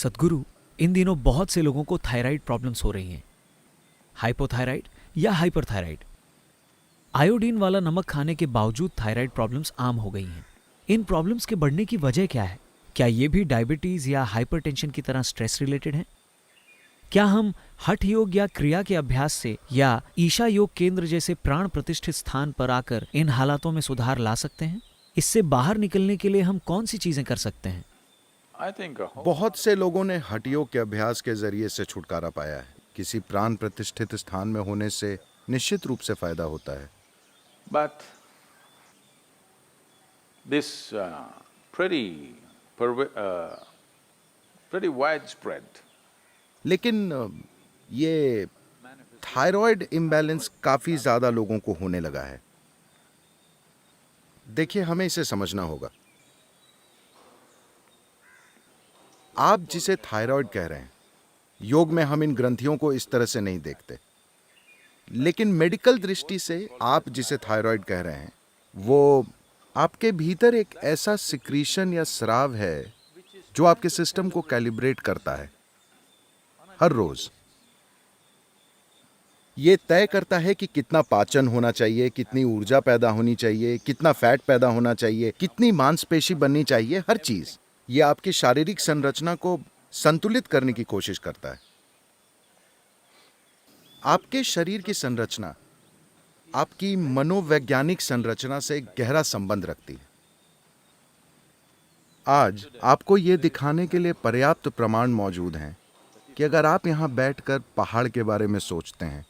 सद्गुरु, इन दिनों बहुत से लोगों को थायराइड प्रॉब्लम्स हो रही हैं। हाइपोथायराइड या हाइपरथायराइड। आयोडीन वाला नमक खाने के बावजूद थायराइड प्रॉब्लम्स आम हो गई हैं। इन प्रॉब्लम्स के बढ़ने की वजह क्या है? क्या ये भी डायबिटीज या हाइपरटेंशन की तरह स्ट्रेस रिलेटेड है? क्या हम हठ योग या क्रिया के अभ्यास से या ईशा योग केंद्र जैसे प्राण प्रतिष्ठित स्थान पर आकर इन हालातों में सुधार ला सकते हैं? इससे बाहर निकलने के लिए हम कौन सी चीजें कर सकते हैं? बहुत से लोगों ने हठ योग के अभ्यास के जरिए से छुटकारा पाया है। किसी प्राण प्रतिष्ठित स्थान में होने से निश्चित रूप से फायदा होता है। But this pretty widespread. लेकिन ये थायराइड इम्बैलेंस काफी ज्यादा लोगों को होने लगा है। देखिए, हमें इसे समझना होगा। आप जिसे थायराइड कह रहे हैं, योग में हम इन ग्रंथियों को इस तरह से नहीं देखते, लेकिन मेडिकल दृष्टि से आप जिसे थायराइड कह रहे हैं वो आपके भीतर एक ऐसा सिक्रीशन या स्राव है जो आपके सिस्टम को कैलिब्रेट करता है हर रोज। ये तय करता है कि कितना पाचन होना चाहिए, कितनी ऊर्जा पैदा होनी चाहिए, कितना फैट पैदा होना चाहिए, कितनी मांसपेशी बननी चाहिए। हर चीज ये आपकी शारीरिक संरचना को संतुलित करने की कोशिश करता है। आपके शरीर की संरचना आपकी मनोवैज्ञानिक संरचना से गहरा संबंध रखती है। आज आपको यह दिखाने के लिए पर्याप्त प्रमाण मौजूद हैं कि अगर आप यहां बैठकर पहाड़ के बारे में सोचते हैं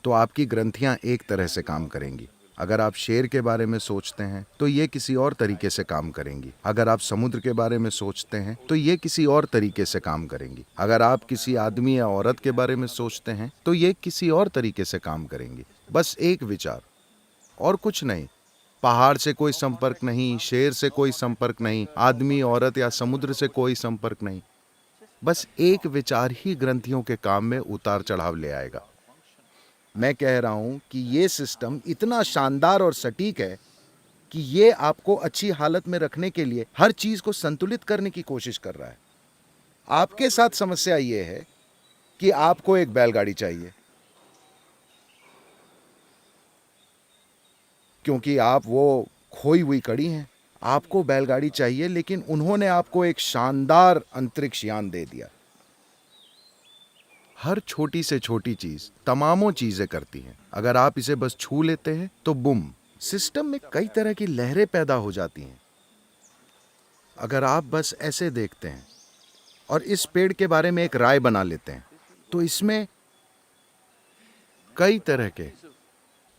तो आपकी ग्रंथियां एक तरह से काम करेंगी। अगर आप शेर के बारे में सोचते हैं तो ये किसी और तरीके से काम करेंगी। अगर आप समुद्र के बारे में सोचते हैं तो ये किसी और तरीके से काम करेंगी। अगर आप किसी आदमी या औरत के बारे में सोचते हैं तो ये किसी और तरीके से काम करेंगी। बस एक विचार और कुछ नहीं। पहाड़ से कोई संपर्क नहीं, शेर से कोई संपर्क नहीं, आदमी, औरत या समुद्र से कोई संपर्क नहीं। बस एक विचार ही ग्रंथियों के काम में उतार चढ़ाव ले आएगा। मैं कह रहा हूं कि ये सिस्टम इतना शानदार और सटीक है कि ये आपको अच्छी हालत में रखने के लिए हर चीज को संतुलित करने की कोशिश कर रहा है। आपके साथ समस्या ये है कि आपको एक बैलगाड़ी चाहिए क्योंकि आप वो खोई हुई कड़ी हैं। आपको बैलगाड़ी चाहिए, लेकिन उन्होंने आपको एक शानदार अंतरिक्ष यान दे दिया। हर छोटी से छोटी चीज तमामों चीजें करती हैं। अगर आप इसे बस छू लेते हैं तो बुम, सिस्टम में कई तरह की लहरें पैदा हो जाती हैं। अगर आप बस ऐसे देखते हैं और इस पेड़ के बारे में एक राय बना लेते हैं तो इसमें कई तरह के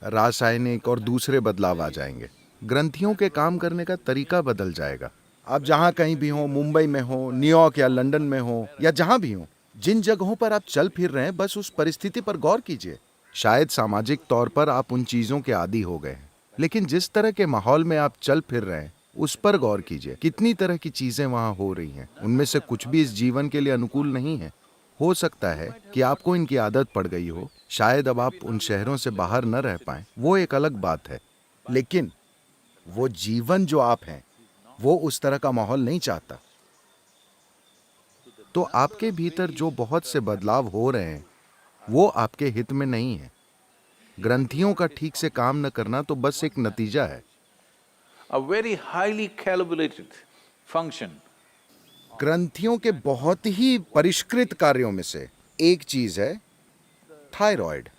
रासायनिक और दूसरे बदलाव आ जाएंगे। ग्रंथियों के काम करने का तरीका बदल जाएगा। आप जहां कहीं भी हो, मुंबई में हो, न्यूयॉर्क या लंदन में हो या जहां भी हो, जिन जगहों पर आप चल फिर रहे हैं, बस उस परिस्थिति पर गौर कीजिए। शायद सामाजिक तौर पर आप उन चीजों के आदी हो गए हैं, लेकिन जिस तरह के माहौल में आप चल फिर रहे हैं उस पर गौर कीजिए। कितनी तरह की चीजें वहां हो रही हैं। उनमें से कुछ भी इस जीवन के लिए अनुकूल नहीं है। हो सकता है कि आपको इनकी आदत पड़ गई हो। शायद अब आप उन शहरों से बाहर न रह पाएं, वो एक अलग बात है, लेकिन वो जीवन जो आप हैं वो उस तरह का माहौल नहीं चाहता। तो आपके भीतर जो बहुत से बदलाव हो रहे हैं वो आपके हित में नहीं है। ग्रंथियों का ठीक से काम न करना तो बस एक नतीजा है। A very highly calibrated function. ग्रंथियों के बहुत ही परिष्कृत कार्यों में से एक चीज है थायराइड।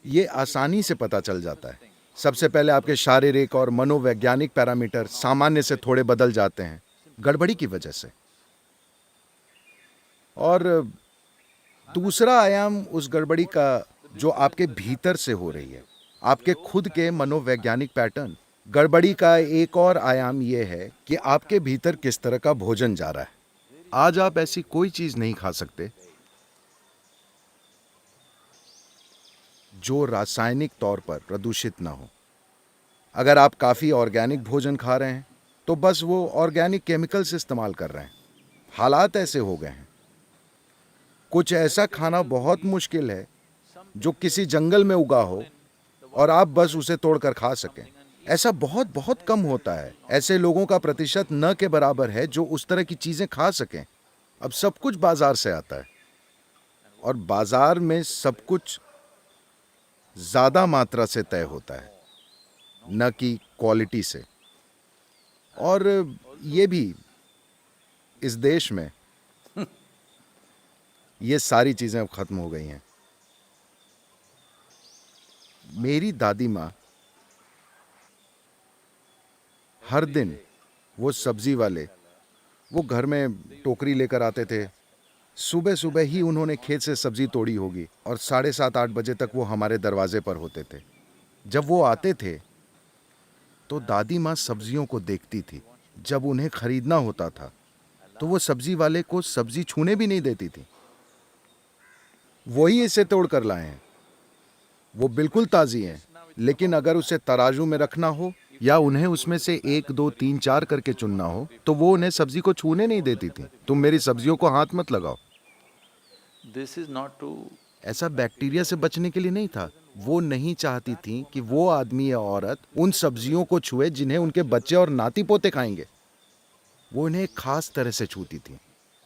ये आसानी से पता चल जाता है। सबसे पहले आपके शारीरिक और मनोवैज्ञानिक पैरामीटर सामान्य से थोड़े बदल जाते हैं गड़बड़ी की वजह से। और दूसरा आयाम उस गड़बड़ी का जो आपके भीतर से हो रही है, आपके खुद के मनोवैज्ञानिक पैटर्न। गड़बड़ी का एक और आयाम यह है कि आपके भीतर किस तरह का भोजन जा रहा है। आज आप ऐसी कोई चीज नहीं खा सकते जो रासायनिक तौर पर प्रदूषित ना हो। अगर आप काफी ऑर्गेनिक भोजन खा रहे हैं तो बस वो ऑर्गेनिक केमिकल्स इस्तेमाल कर रहे हैं। हालात ऐसे हो गए हैं। कुछ ऐसा खाना बहुत मुश्किल है जो किसी जंगल में उगा हो और आप बस उसे तोड़कर खा सकें। ऐसा बहुत बहुत कम होता है। ऐसे लोगों का प्रतिशत न के बराबर है जो उस तरह की चीजें खा सकें। अब सब कुछ बाजार से आता है और बाजार में सब कुछ ज्यादा मात्रा से तय होता है, न कि क्वालिटी से। और ये भी इस देश में ये सारी चीजें अब खत्म हो गई हैं। मेरी दादी माँ हर दिन, वो सब्जी वाले, वो घर में टोकरी लेकर आते थे। सुबह सुबह ही उन्होंने खेत से सब्जी तोड़ी होगी और 7:30-8 बजे तक वो हमारे दरवाजे पर होते थे। जब वो आते थे तो दादी माँ सब्जियों को देखती थी। जब उन्हें खरीदना होता था तो वो सब्जी वाले को सब्जी छूने भी नहीं देती थी। वही इसे तोड़ कर लाए हैं, वो बिल्कुल ताजी हैं, लेकिन अगर उसे तराजू में रखना हो या उन्हें उसमें से 1, 2, 3, 4 करके चुनना हो तो वो उन्हें सब्जी को छूने नहीं देती थी। तुम मेरी सब्जियों को हाथ मत लगाओ। This is not to ऐसा बैक्टीरिया से बचने के लिए नहीं था। वो नहीं चाहती थी कि वो आदमी या औरत उन सब्जियों को छुए जिन्हें उनके बच्चे और नाती पोते खाएंगे। वो उन्हें एक खास तरह से छूती थी,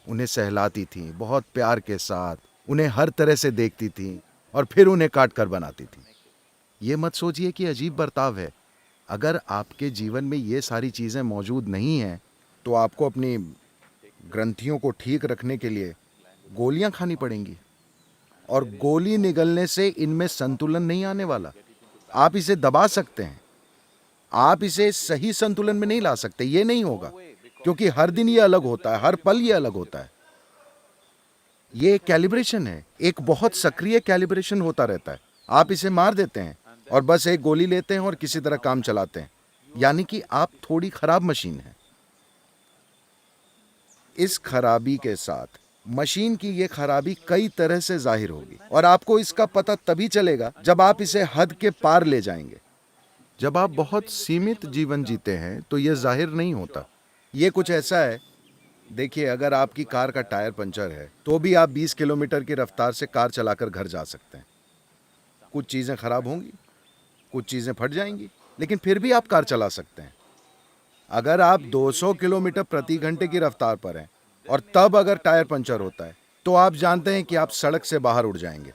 उन्हें सहलाती थी, बहुत प्यार के साथ उन्हें हर तरह से देखती थी और फिर उन्हें काट कर बनाती थी। ये मत सोचिए कि अजीब बर्ताव है। अगर आपके जीवन में ये सारी चीज़ें मौजूद नहीं हैं तो आपको अपनी ग्रंथियों को ठीक रखने के लिए गोलियां खानी पड़ेंगी, और गोली निगलने से इनमें संतुलन नहीं आने वाला। आप इसे दबा सकते हैं, आप इसे सही संतुलन में नहीं ला सकते। ये नहीं होगा, क्योंकि हर दिन ये अलग होता है, हर पल ये अलग होता है। ये एक कैलिब्रेशन है, एक बहुत सक्रिय कैलिब्रेशन होता रहता है। आप इसे मार देते हैं और बस एक गोली लेते हैं और किसी तरह काम चलाते हैं, यानी कि आप थोड़ी खराब मशीन हैं। इस खराबी के साथ मशीन की ये खराबी कई तरह से जाहिर होगी और आपको इसका पता तभी चलेगा जब आप इसे हद के पार ले जाएंगे। जब आप बहुत सीमित जीवन जीते हैं तो ये जाहिर नहीं होता। ये कुछ ऐसा है, देखिए, अगर आपकी कार का टायर पंचर है तो भी आप 20 किलोमीटर की रफ्तार से कार चलाकर घर जा सकते हैं। कुछ चीज़ें खराब होंगी, कुछ चीज़ें फट जाएंगी, लेकिन फिर भी आप कार चला सकते हैं। अगर आप 200 किलोमीटर प्रति घंटे की रफ्तार पर हैं और तब अगर टायर पंचर होता है तो आप जानते हैं कि आप सड़क से बाहर उड़ जाएंगे।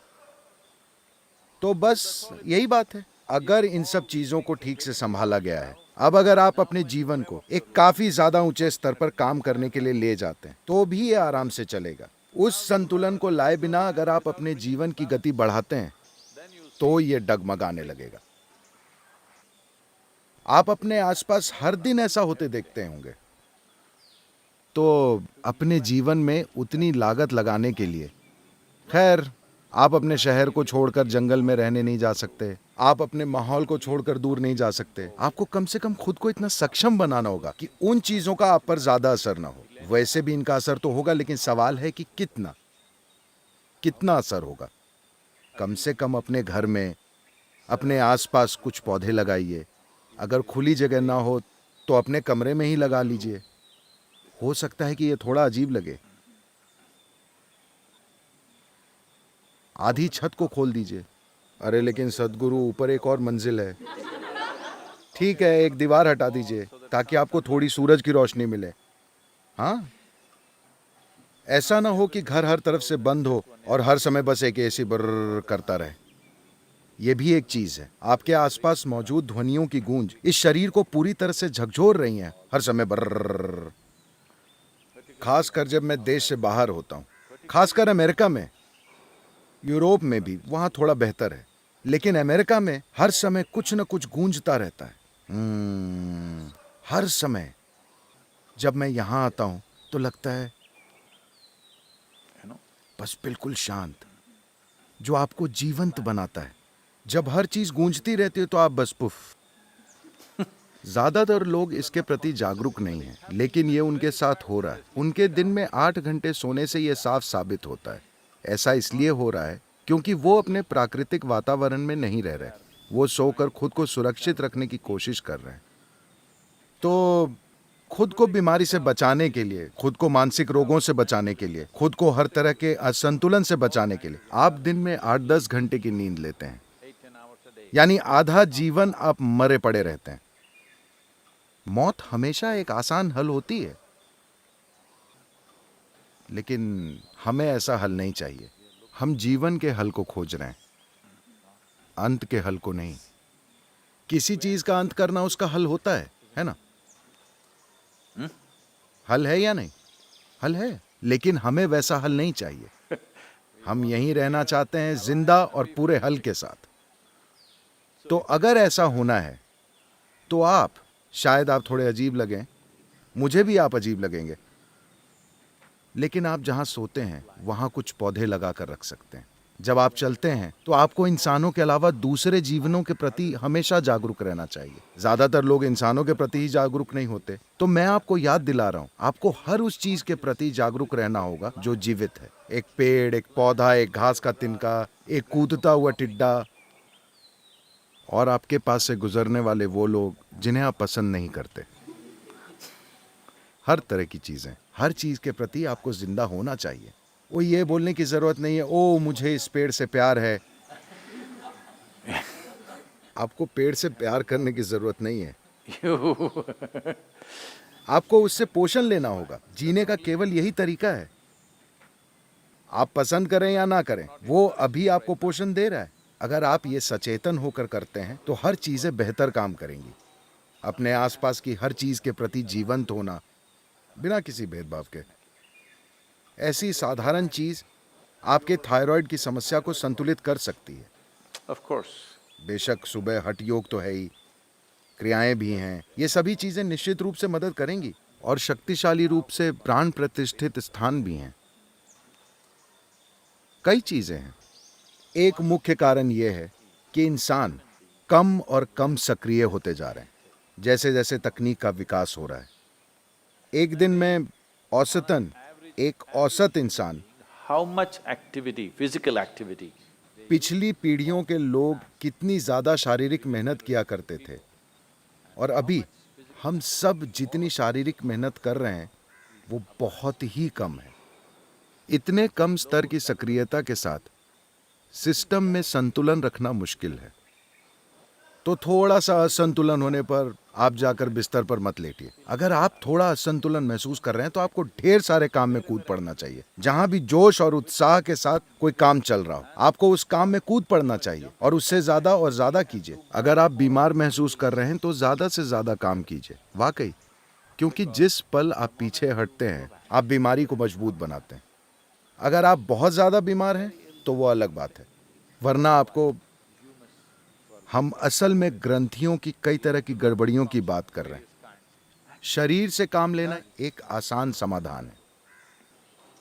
तो बस यही बात है। अगर इन सब चीज़ों को ठीक से संभाला गया है, अब अगर आप अपने जीवन को एक काफ़ी ज़्यादा ऊंचे स्तर पर काम करने के लिए ले जाते हैं तो भी ये आराम से चलेगा। उस संतुलन को लाए बिना अगर आप अपने जीवन की गति बढ़ाते हैं तो ये डगमगाने लगेगा। आप अपने आसपास हर दिन ऐसा होते देखते होंगे। तो अपने जीवन में उतनी लागत लगाने के लिए, खैर, आप अपने शहर को छोड़कर जंगल में रहने नहीं जा सकते, आप अपने माहौल को छोड़कर दूर नहीं जा सकते। आपको कम से कम खुद को इतना सक्षम बनाना होगा कि उन चीजों का आप पर ज्यादा असर ना हो। वैसे भी इनका असर तो होगा, लेकिन सवाल है कि कितना असर होगा। कम से कम अपने घर में, अपने आसपास कुछ पौधे लगाइए। अगर खुली जगह ना हो तो अपने कमरे में ही लगा लीजिए। हो सकता है कि ये थोड़ा अजीब लगे। आधी छत को खोल दीजिए। अरे लेकिन सदगुरु, ऊपर एक और मंजिल है। ठीक है, एक दीवार हटा दीजिए ताकि आपको थोड़ी सूरज की रोशनी मिले। हाँ, ऐसा ना हो कि घर हर तरफ से बंद हो और हर समय बस एक एसी बर्र करता रहे। यह भी एक चीज है। आपके आसपास मौजूद ध्वनियों की गूंज इस शरीर को पूरी तरह से झकझोर रही हैं, हर समय बर्र। खासकर जब मैं देश से बाहर होता हूँ, खासकर अमेरिका में, यूरोप में भी वहाँ थोड़ा बेहतर है, लेकिन अमेरिका में हर समय कुछ न कुछ गूंजता रहता है। हर समय जब मैं यहाँ आता हूँ तो लगता है बस बिल्कुल शांत, जो आपको जीवंत बनाता है। जब हर चीज गूंजती रहती है तो आप बस पुफ। ज्यादातर लोग इसके प्रति जागरूक नहीं हैं, लेकिन ये उनके साथ हो रहा है। उनके दिन में 8 घंटे सोने से ये साफ साबित होता है। ऐसा इसलिए हो रहा है क्योंकि वो अपने प्राकृतिक वातावरण में नहीं रह रहे। वो सोकर खुद को सुरक्षित रखने की कोशिश कर रहे हैं। तो खुद को बीमारी से बचाने के लिए, खुद को मानसिक रोगों से बचाने के लिए, खुद को हर तरह के असंतुलन से बचाने के लिए आप दिन में 8-10 घंटे की नींद लेते हैं। यानी आधा जीवन आप मरे पड़े रहते हैं। मौत हमेशा एक आसान हल होती है, लेकिन हमें ऐसा हल नहीं चाहिए। हम जीवन के हल को खोज रहे हैं, अंत के हल को नहीं। किसी चीज का अंत करना उसका हल होता है ना? हल है या नहीं? हल है, लेकिन हमें वैसा हल नहीं चाहिए। हम यहीं रहना चाहते हैं, जिंदा और पूरे हल के साथ। तो अगर ऐसा होना है तो शायद आप थोड़े अजीब लगें, मुझे भी आप अजीब लगेंगे, लेकिन आप जहां सोते हैं वहां कुछ पौधे लगा कर रख सकते हैं। जब आप चलते हैं तो आपको इंसानों के अलावा दूसरे जीवनों के प्रति हमेशा जागरूक रहना चाहिए। ज्यादातर लोग इंसानों के प्रति ही जागरूक नहीं होते, तो मैं आपको याद दिला रहा हूं, आपको हर उस चीज के प्रति जागरूक रहना होगा जो जीवित है। एक पेड़, एक पौधा, एक घास का तिनका, एक कूदता हुआ टिड्डा, और आपके पास से गुजरने वाले वो लोग जिन्हें आप पसंद नहीं करते। हर तरह की चीजें, हर चीज के प्रति आपको जिंदा होना चाहिए। वो ये बोलने की जरूरत नहीं है, ओ मुझे इस पेड़ से प्यार है। आपको पेड़ से प्यार करने की जरूरत नहीं है। आपको उससे पोषण लेना होगा। जीने का केवल यही तरीका है। आप पसंद करें या ना करें, वो अभी आपको पोषण दे रहा है। अगर आप ये सचेतन होकर करते हैं तो हर चीजें बेहतर काम करेंगी। अपने आसपास की हर चीज के प्रति जीवंत होना, बिना किसी भेदभाव के। ऐसी साधारण चीज आपके थायराइड की समस्या को संतुलित कर सकती है। Of course. बेशक सुबह हठ योग तो है ही, क्रियाएं भी हैं, ये सभी चीजें निश्चित रूप से मदद करेंगी, और शक्तिशाली रूप से प्राण प्रतिष्ठित स्थान भी हैं। कई चीजें हैं। एक मुख्य कारण यह है कि इंसान कम और कम सक्रिय होते जा रहे हैं, जैसे जैसे तकनीक का विकास हो रहा है। एक दिन में औसतन एक औसत इंसान, How much activity, physical activity? पिछली पीढ़ियों के लोग कितनी ज्यादा शारीरिक मेहनत किया करते थे, और अभी हम सब जितनी शारीरिक मेहनत कर रहे हैं वो बहुत ही कम है। इतने कम स्तर की सक्रियता के साथ सिस्टम में संतुलन रखना मुश्किल है। तो थोड़ा सा असंतुलन होने पर आप जाकर बिस्तर पर मत लेटिए। अगर आप थोड़ा असंतुलन महसूस कर रहे हैं तो आपको ढेर सारे काम में कूद पड़ना चाहिए। जहां भी जोश और उत्साह के साथ कोई काम चल रहा हो, आपको उस काम में कूद पड़ना चाहिए, और उससे ज्यादा और ज्यादा कीजिए। अगर आप बीमार महसूस कर रहे हैं तो ज्यादा से ज्यादा काम कीजिए, वाकई, क्योंकि जिस पल आप पीछे हटते हैं आप बीमारी को मजबूत बनाते हैं। अगर आप बहुत ज्यादा बीमार हैं तो वो अलग बात है, वरना आपको, हम असल में ग्रंथियों की कई तरह की गड़बड़ियों की बात कर रहे हैं। शरीर से काम लेना एक आसान समाधान है।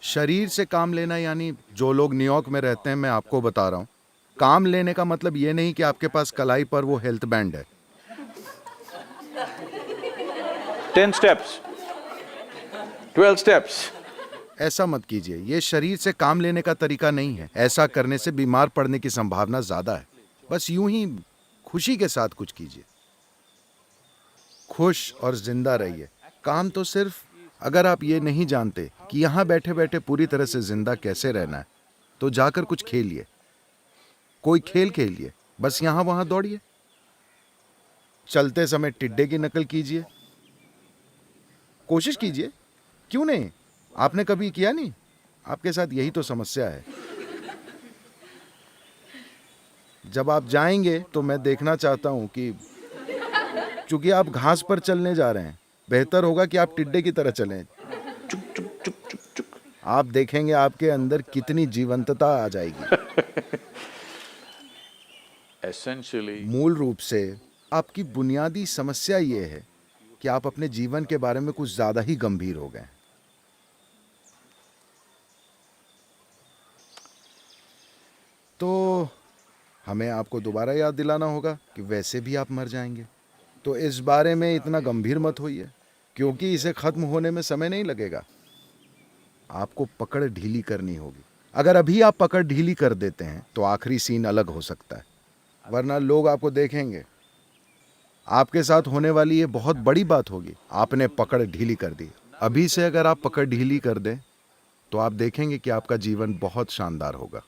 शरीर से काम लेना यानी, जो लोग न्यूयॉर्क में रहते हैं, मैं आपको बता रहा हूं, काम लेने का मतलब ये नहीं कि आपके पास कलाई पर वो हेल्थ बैंड है। 10 steps, 12 steps. ऐसा मत कीजिए, ये शरीर से काम लेने का तरीका नहीं है। ऐसा करने से बीमार पड़ने की संभावना ज्यादा है। बस यूं ही खुशी के साथ कुछ कीजिए, खुश और जिंदा रहिए। काम तो सिर्फ, अगर आप ये नहीं जानते कि यहां बैठे बैठे पूरी तरह से जिंदा कैसे रहना है, तो जाकर कुछ खेलिए, कोई खेल खेलिए, बस यहां वहां दौड़िए, चलते समय टिड्डे की नकल कीजिए, कोशिश कीजिए, क्यों नहीं? आपने कभी किया नहीं? आपके साथ यही तो समस्या है। जब आप जाएंगे तो मैं देखना चाहता हूं कि, चूंकि आप घास पर चलने जा रहे हैं, बेहतर होगा कि आप टिड्डे की तरह चलें। Chuk, chuk, chuk, chuk, chuk. आप देखेंगे आपके अंदर कितनी जीवंतता आ जाएगी। Essentially, मूल रूप से आपकी बुनियादी समस्या ये है कि आप अपने जीवन के बारे में कुछ ज्यादा ही गंभीर हो गए। तो हमें आपको दोबारा याद दिलाना होगा कि वैसे भी आप मर जाएंगे, तो इस बारे में इतना गंभीर मत होइए, क्योंकि इसे खत्म होने में समय नहीं लगेगा। आपको पकड़ ढीली करनी होगी। अगर अभी आप पकड़ ढीली कर देते हैं तो आखिरी सीन अलग हो सकता है, वरना लोग आपको देखेंगे। आपके साथ होने वाली ये बहुत बड़ी बात होगी, आपने पकड़ ढीली कर दी। अभी से अगर आप पकड़ ढीली कर दें तो आप देखेंगे कि आपका जीवन बहुत शानदार होगा।